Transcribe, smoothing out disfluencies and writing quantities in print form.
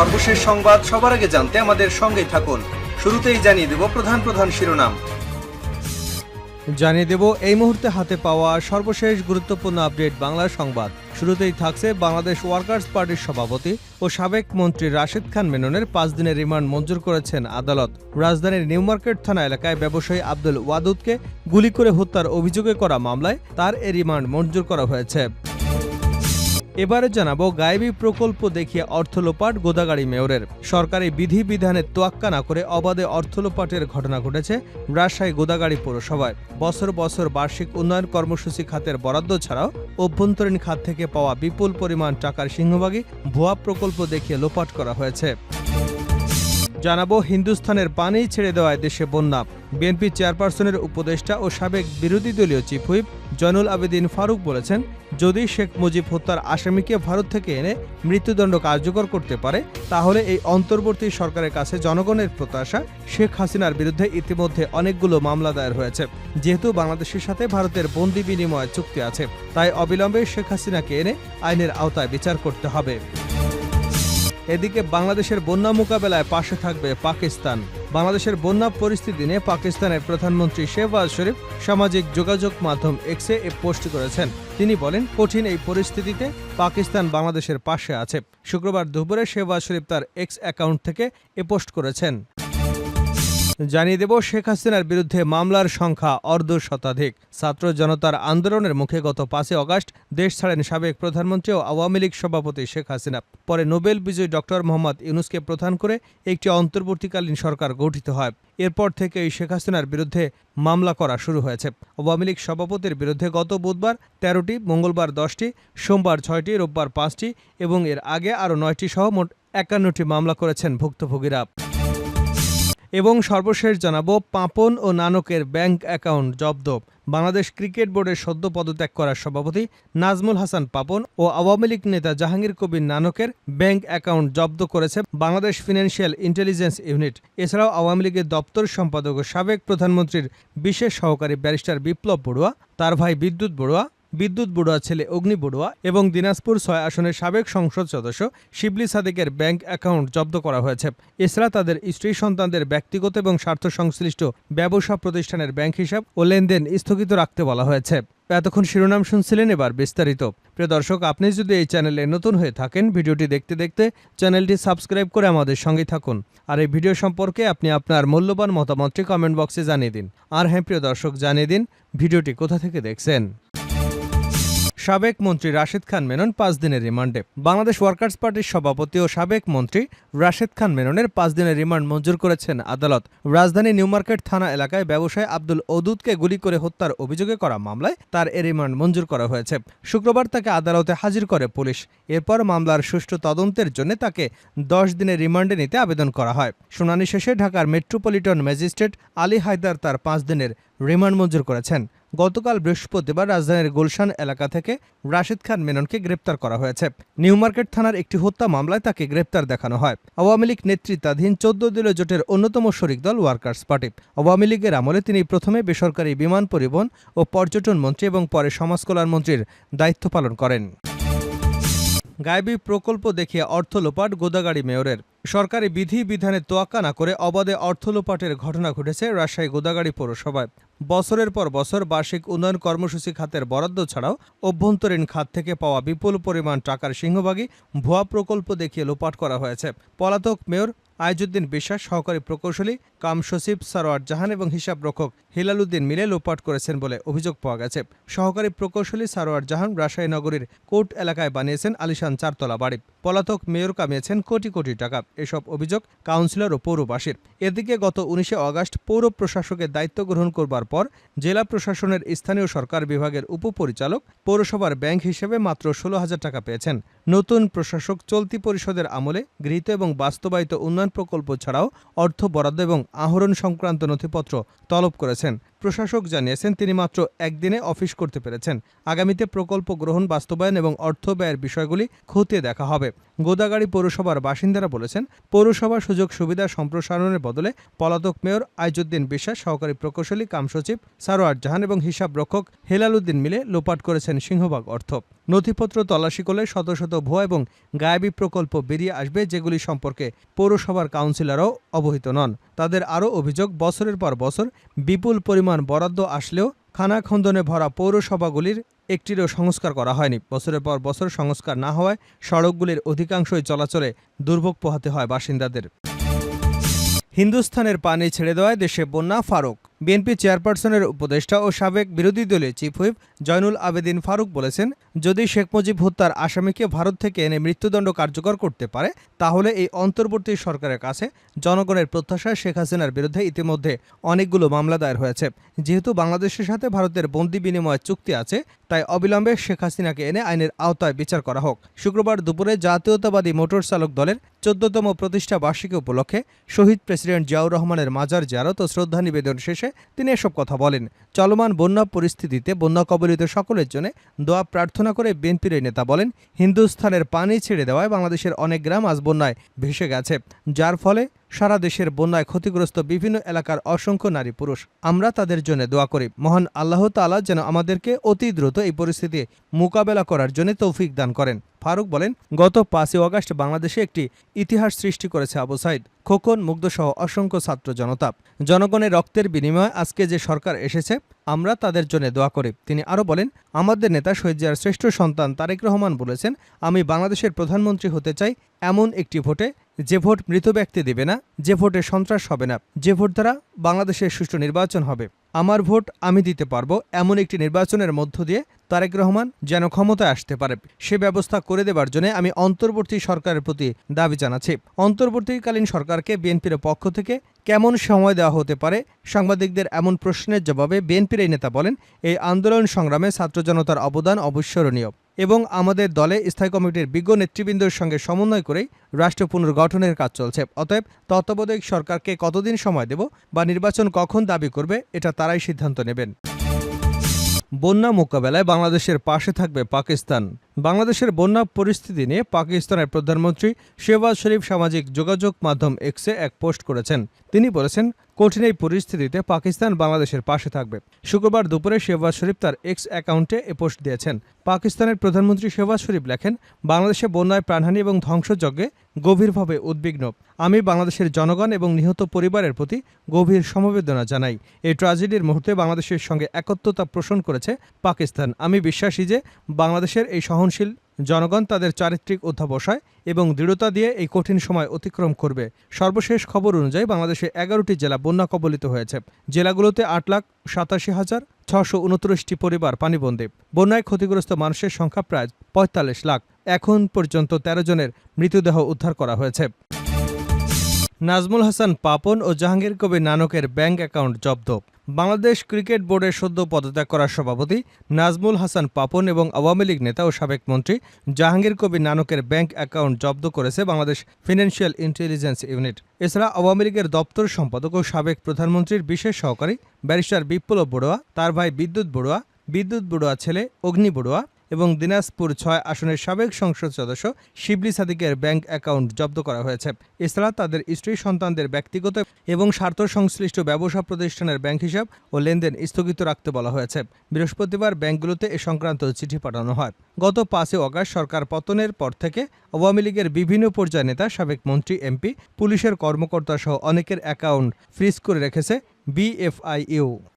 সর্বশেষ সংবাদ সবার আগে জানতে আমাদের সঙ্গেই থাকুন। শুরুতেই জানিয়ে দেব প্রধান শিরোনাম। জানিয়ে দেব এই মুহূর্তে হাতে পাওয়া সর্বশেষ গুরুত্বপূর্ণ আপডেট বাংলা সংবাদ। শুরুতেই থাকছে বাংলাদেশ ওয়ার্কার্স পার্টির সভাপতি ও সাবেক মন্ত্রী রাশেদ খান মেননের 5 দিনের রিমান্ড মঞ্জুর করেছেন আদালত। রাজধানীর নিউ মার্কেট থানা এলাকায় ব্যবসায়ী আব্দুল ওয়াদুদকে গুলি করে হত্যার অভিযোগে করা মামলায় তার এই রিমান্ড মঞ্জুর করা হয়েছে। এবারে জানাবো গায়েবী প্রকল্প দেখিয়ে অর্থ লোপাট গোদাগাড়ী মেয়রের। সরকারি বিধিবিধানের তোয়াক্কা না করে অবাধে অর্থ লোপাটের ঘটনা ঘটেছে রাজশাহী গোদাগাড়ী পৌরসভায়। বছর বছর বার্ষিক উন্নয়ন কর্মসূচি খাতের বরাদ্দ ছাড়াও অভ্যন্তরীণ খাত থেকে পাওয়া বিপুল পরিমাণ টাকার সিংহভাগই ভুয়া প্রকল্প দেখিয়ে লোপাট করা হয়েছে। জানাবো হিন্দুস্থানের পানি ছেড়ে দেওয়ায় দেশে বন্যা। বিএনপি চেয়ারপারসনের উপদেষ্টা ও সাবেক বিরোধী দলীয় চিফ হুইপ জয়নুল আবেদিন ফারুক বলেছেন, যদি শেখ মুজিব হত্যার আসামিকে ভারত থেকে এনে মৃত্যুদণ্ড কার্যকর করতে পারে তাহলে এই অন্তর্বর্তী সরকারের কাছে জনগণের প্রত্যাশা শেখ হাসিনার বিরুদ্ধে ইতিমধ্যে অনেকগুলো মামলা দায়ের হয়েছে। যেহেতু বাংলাদেশের সাথে ভারতের বন্দি বিনিময় চুক্তি আছে, তাই অবিলম্বে শেখ হাসিনাকে এনে আইনের আওতায় বিচার করতে হবে। এদিকে বাংলাদেশের বন্যা মোকাবেলায় পাশে থাকবে পাকিস্তান। বাংলাদেশের বন্যা পরিস্থিতি নিয়ে পাকিস্তানের প্রধানমন্ত্রী শেহবাজ শরীফ সামাজিক যোগাযোগ মাধ্যম এক্সে পোস্ট করেছেন। তিনি বলেন, কঠিন এই পরিস্থিতিতে পাকিস্তান বাংলাদেশের পাশে আছে। শুক্রবার দুপুরে শেহবাজ শরীফ তার এক্স অ্যাকাউন্ট থেকে পোস্ট করেছেন। জানিয়ে দেব শেখ হাসিনার বিরুদ্ধে মামলার সংখ্যা অর্ধশতাধিক। ছাত্র জনতার আন্দোলনের মুখে গত 5 আগস্ট দেশ ছাড়েন সাবেক প্রধানমন্ত্রী ও আওয়ামী লীগ সভাপতি শেখ হাসিনা। পরে নোবেল বিজয়ী ডক্টর মোহাম্মদ ইউনূসকে প্রধান করে একটি অন্তর্বর্তীকালীন সরকার গঠিত হয়। এরপর থেকেই শেখ হাসিনার বিরুদ্ধে মামলা করা শুরু হয়েছে। আওয়ামী লীগ সভাপতির বিরুদ্ধে গত বুধবার 13টি, মঙ্গলবার 10টি, সোমবার 6টি, রোববার 5টি এবং এর আগে আরও 9টি সহ মোট 51টি মামলা করেছেন ভুক্তভোগীরা। এবং সর্বশেষ জানাবো পাপন ও নানকের ব্যাংক অ্যাকাউন্ট জব্দ। বাংলাদেশ ক্রিকেট বোর্ডের সদ্য পদত্যাগ করা সভাপতি নাজমুল হাসান পাপন ও আওয়ামী লীগ নেতা জাহাঙ্গীর কবির নানকের ব্যাংক অ্যাকাউন্ট জব্দ করেছে বাংলাদেশ ফিনান্সিয়াল ইন্টেলিজেন্স ইউনিট। এছাড়াও আওয়ামী লীগের দপ্তর সম্পাদক ও সাবেক প্রধানমন্ত্রীর বিশেষ সহকারী ব্যারিস্টার বিপ্লব বড়ুয়া, তার ভাই বিদ্যুৎ বড়ুয়া ছেলে অগ্নি বড়ুয়া এবং দিনাজপুর 6 আসনের সাবেক সংসদ সদস্য শিবলি সাদেকের ব্যাংক অ্যাকাউন্ট জব্দ করা হয়েছে। এছাড়া তাদের স্ত্রী সন্তানদের ব্যক্তিগত এবং স্বার্থ সংশ্লিষ্ট ব্যবসা প্রতিষ্ঠানের ব্যাংক হিসাব ও লেনদেন স্থগিত রাখতে বলা হয়েছে। এতক্ষণ শিরোনাম শুনছিলেন, এবার বিস্তারিত। প্রিয় দর্শক, আপনি যদি এই চ্যানেলে নতুন হয়ে থাকেন, ভিডিওটি দেখতে দেখতে চ্যানেলটি সাবস্ক্রাইব করে আমাদের সঙ্গেই থাকুন। আর এই ভিডিও সম্পর্কে আপনি আপনার মূল্যবান মতামতটি কমেন্ট বক্সে জানিয়ে দিন। আর হ্যাঁ প্রিয় দর্শক, জানিয়ে দিন ভিডিওটি কোথা থেকে দেখছেন। সাবেক মন্ত্রী রাশেদ খান মেনন 5 দিনের রিমান্ডে। বাংলাদেশ ওয়ার্কার্স পার্টির সভাপতি ও সাবেক মন্ত্রী রাশেদ খান মেননের 5 দিনের রিমান্ড মঞ্জুর করেছেন আদালত। রাজধানী নিউ মার্কেট থানা এলাকায় ব্যবসায়ী আব্দুল ওদুদকে গুলি করে হত্যার অভিযোগে করা মামলায় তার এ রিমান্ড মঞ্জুর করা হয়েছে। শুক্রবার তাকে আদালতে হাজির করে পুলিশ। এরপর মামলার সুষ্ঠু তদন্তের জন্য তাকে 10 দিনের রিমান্ডে নিতে আবেদন করা হয়। শুনানি শেষে ঢাকার মেট্রোপলিটন ম্যাজিস্ট্রেট আলী হায়দার তার 5 দিনের রিমান্ড মঞ্জুর করেছেন। গতকাল বৃহস্পতিবার রাজধানীর গুলশান এলাকা থেকে রাশেদ খান মেননকে গ্রেপ্তার করা হয়েছে। নিউ মার্কেট থানার একটি হত্যা মামলায় তাকে গ্রেপ্তার দেখানো হয়। আওয়ামী লীগ নেতৃত্বাধীন 14 দলীয় জোটের অন্যতম শরিক দল ওয়ার্কার্স পার্টি। আওয়ামী লীগের আমলে তিনি প্রথমে বেসরকারি বিমান পরিবহন ও পর্যটন মন্ত্রী এবং পরে সমাজ কল্যাণ মন্ত্রীর দায়িত্ব পালন করেন। গায়েবী প্রকল্প দেখিয়ে অর্থ লোপাট গোদাগাড়ী মেয়রের। সরকারি বিধিবিধানের তোয়াক্কা না করে অবাধে অর্থ লোপাটের ঘটনা ঘটেছে রাজশাহী গোদাগাড়ী পৌরসভায়। বছরের পর বছর বার্ষিক উন্নয়ন কর্মসূচি খাতের বরাদ্দ ছাড়াও অভ্যন্তরীণ খাত থেকে পাওয়া বিপুল পরিমাণ টাকার সিংহভাগই ভুয়া প্রকল্প দেখিয়ে লোপাট করা হয়েছে। পলাতক মেয়র আইজুদ্দিন বিশ্বাস, সহকারী প্রকৌশলী কাম সচিব সারোয়ার জাহান এবং হিসাবরক্ষক হেলালুদ্দিন মিলে লোপাট করেছেন বলে অভিযোগ পাওয়া গেছে। সহকারী প্রকৌশলী সারোয়ার জাহান রাজশাহী নগরীর কোর্ট এলাকায় বানিয়েছেন আলিশান 4তলা বাড়ি। পলাতক মেয়র কামিয়েছেন কোটি কোটি টাকা। এসব অভিযোগ কাউন্সিলর ও পৌরবাসীর। এদিকে গত 19 আগস্ট পৌর প্রশাসকের দায়িত্ব গ্রহণ করবার পর জেলা প্রশাসনের স্থানীয় সরকার বিভাগের উপপরিচালক পৌরসভার ব্যাংক হিসেবে মাত্র 16,000 টাকা পেয়েছেন। নতুন প্রশাসক চলতি পরিষদের আমলে গৃহীত এবং বাস্তবায়িত উন্নয়ন প্রকল্প ছাড়াও অর্থ বরাদ্দ এবং আহরণ সংক্রান্ত নথিপত্র তলব করেছেন। প্রশাসক জানিয়েছেন তিনি মাত্র একদিনে অফিস করতে পেরেছেন। আগামীতে প্রকল্প গ্রহণ, বাস্তবায়ন এবং অর্থ ব্যয়ের বিষয়গুলি খতিয়ে দেখা হবে। গোদাগাড়ী পৌরসভার বাসিন্দারা বলেছেন, পৌরসভার সুযোগ সুবিধা সম্প্রসারণের বদলে পলাতক মেয়র আইজুদ্দিন বিশ্বাস, সহকারী প্রকৌশলী কাম সচিব সারোয়ার জাহান এবং হিসাব রক্ষক হেলালুদ্দিন মিলে লোপাট করেছেন সিংহভাগ অর্থ। নথিপত্র তল্লাশি করলে শত শত ভুয়া এবং গায়েবী প্রকল্প বেরিয়ে আসবে, যেগুলি সম্পর্কে পৌরসভার কাউন্সিলরও অবহিত নন। তাদের আরও অভিযোগ, বছরের পর বছর বিপুল পরিমাণ বরাদ্দ আসলেও খানাখন্দনে ভরা পৌরসভাগুলির একটিরও সংস্কার করা হয়নি। বছরের পর বছর সংস্কার না হওয়ায় সড়কগুলির অধিকাংশই চলাচলে দুর্ভোগ পোহাতে হয় বাসিন্দাদের। হিন্দুস্থানের পানি ছেড়ে দেওয়ায় দেশে বন্যা। ফারুক। বিএনপি চেয়ারপারসনের উপদেষ্টা ও সাবেক বিরোধী দলীয় চিফ হুইপ জয়নুল আবেদিন ফারুক বলেছেন, যদি শেখ মুজিব হত্যার আসামিকে ভারত থেকে এনে মৃত্যুদণ্ড কার্যকর করতে পারে, তাহলে এই অন্তর্বর্তী সরকারের কাছে জনগণের প্রত্যাশা শেখ হাসিনার বিরুদ্ধে ইতিমধ্যে অনেকগুলো মামলা দায়ের হয়েছে। যেহেতু বাংলাদেশের সাথে ভারতের বন্দি বিনিময় চুক্তি আছে, তাই অবিলম্বে শেখ হাসিনাকে এনে আইনের আওতায় বিচার করা হোক। শুক্রবার দুপুরে জাতীয়তাবাদী মোটর চালক দলের 14তম প্রতিষ্ঠা বার্ষিকী উপলক্ষে শহীদ প্রেসিডেন্ট জিয়াউর রহমানের মাজার জিয়ারত ও শ্রদ্ধা নিবেদন শেষে তিনি এসব কথা বলেন। চলমান বন্যা পরিস্থিতিতে বন্যা কবলিত সকলের জন্য দোয়া প্রার্থনা করে বিএনপির এই নেতা বলেন, হিন্দুস্থানের পানি ছেড়ে দেওয়ায় বাংলাদেশের অনেক গ্রাম আজ বন্যায় ভেসে গেছে, যার ফলে সারা দেশের বন্যায় ক্ষতিগ্রস্ত বিভিন্ন এলাকার অসংখ্য নারী পুরুষ। আমরা তাদের জন্য দোয়া করি, মহান আল্লাহ তাআলা যেন আমাদেরকে অতি দ্রুত এই পরিস্থিতি মোকাবেলা করার জন্য তৌফিক দান করেন। ফারুক বলেন, গত 5ই আগস্ট বাংলাদেশে একটি ইতিহাস সৃষ্টি করেছে আবু সাইদ, খোকন, মুগ্ধসহ অসংখ্য ছাত্র জনতা। জনগণের রক্তের বিনিময়ে আজকে যে সরকার এসেছে, আমরা তাদের জন্য দোয়া করি। তিনি আরও বলেন, আমাদের নেতা শহীদ জিয়ার শ্রেষ্ঠ সন্তান তারেক রহমান বলেছেন, আমি বাংলাদেশের প্রধানমন্ত্রী হতে চাই এমন একটি ভোটে, যে ভোট মৃত ব্যক্তি দেবে না, যে ভোটে সন্ত্রাস হবে না, যে ভোট দ্বারা বাংলাদেশের সুষ্ঠু নির্বাচন হবে। আমার ভোট আমি দিতে পারবো এমন একটি নির্বাচনের মধ্য দিয়ে তারেক রহমান যেন ক্ষমতায় আসতে পারে, সে ব্যবস্থা করে দেবার জন্য আমি অন্তর্বর্তী সরকারের প্রতি দাবি জানাচ্ছি। অন্তর্বর্তীকালীন সরকারকে বিএনপির পক্ষ থেকে কেমন সময় দেওয়া হতে পারে? সাংবাদিকদের এমন প্রশ্নের জবাবে বিএনপির এই নেতা বলেন, এই আন্দোলন সংগ্রামে ছাত্র জনতার অবদান অবিস্মরণীয় এবং আমাদের দলে স্থায়ী কমিটির বিজ্ঞ নেতৃবৃন্দের সঙ্গে সমন্বয় করেই রাষ্ট্র পুনর্গঠনের কাজ চলছে। অতএব তত্ত্বাবধায়ক সরকারকে কতদিন সময় দেব বা নির্বাচন কখন দাবি করবে, এটা তারাই সিদ্ধান্ত নেবেন। বন্যা মোকাবেলায় বাংলাদেশের পাশে থাকবে পাকিস্তান। বাংলাদেশের বন্যা পরিস্থিতি নিয়ে পাকিস্তানের প্রধানমন্ত্রী শেহবাজ শরীফ সামাজিক যোগাযোগ মাধ্যম এক্সে এক পোস্ট করেছেন। তিনি বলেছেন, কঠিন এই পরিস্থিতিতে পাকিস্তান বাংলাদেশের পাশে থাকবে। শুক্রবার দুপুরে শেহবাজ শরীফ তার এক্স অ্যাকাউন্টে এ পোস্ট দিয়েছেন। পাকিস্তানের প্রধানমন্ত্রী শেহবাজ শরীফ লেখেন, বাংলাদেশে বন্যায় প্রাণহানি এবং ধ্বংসযজ্ঞে গভীরভাবে উদ্বিগ্ন। আমি বাংলাদেশের জনগণ এবং নিহত পরিবারের প্রতি গভীর সমবেদনা জানাই। এই ট্র্যাজেডির মুহূর্তে বাংলাদেশের সঙ্গে একত্রতা পোষণ করেছে পাকিস্তান। আমি বিশ্বাসী যে বাংলাদেশের এই সহনশীল জনগণ তাদের চারিত্রিক অধ্যাবসায় এবং দৃঢ়তা দিয়ে এই কঠিন সময় অতিক্রম করবে। সর্বশেষ খবর অনুযায়ী বাংলাদেশে 11টি জেলা বন্যা কবলিত হয়েছে। জেলাগুলোতে 8,87,629টি পরিবার পানিবন্দী। বন্যায় ক্ষতিগ্রস্ত মানুষের সংখ্যা প্রায় 45 লাখ। এখন পর্যন্ত 13 জনের মৃতদেহ উদ্ধার করা হয়েছে। নাজমুল হাসান পাপন ও জাহাঙ্গীর কবির নানকের ব্যাংক অ্যাকাউন্ট জব্দ। বাংলাদেশ ক্রিকেট বোর্ডের সদ্য পদত্যাগ করা সভাপতি নাজমুল হাসান পাপন এবং আওয়ামী লীগ নেতা ও সাবেক মন্ত্রী জাহাঙ্গীর কবির নানকের ব্যাংক অ্যাকাউন্ট জব্দ করেছে বাংলাদেশ ফিনান্সিয়াল ইন্টেলিজেন্স ইউনিট। এছাড়া আওয়ামী লীগের দপ্তর সম্পাদক ও সাবেক প্রধানমন্ত্রীর বিশেষ সহকারী ব্যারিস্টার বিপ্লব বড়ুয়া, তার ভাই বিদ্যুৎ বড়ুয়া ছেলে অগ্নি বড়ুয়া এবং দিনাজপুর 6 আসনের সাবেক সংসদ সদস্য শিবলি সাদিকের ব্যাংক অ্যাকাউন্ট জব্দ করা হয়েছে। এছাড়া তাদের স্ত্রী সন্তানদের ব্যক্তিগত এবং স্বার্থ সংশ্লিষ্ট ব্যবসা প্রতিষ্ঠানের ব্যাংক হিসাব ও লেনদেন স্থগিত রাখতে বলা হয়েছে। বৃহস্পতিবার ব্যাংকগুলোতে এ সংক্রান্ত চিঠি পাঠানো হয়। গত 5 আগস্ট সরকার পতনের পর থেকে আওয়ামী লীগের বিভিন্ন পর্যায়ের নেতা, সাবেক মন্ত্রী, এমপি, পুলিশের কর্মকর্তা সহ অনেকের অ্যাকাউন্ট ফ্রিজ করে রেখেছে বিএফআইইউ।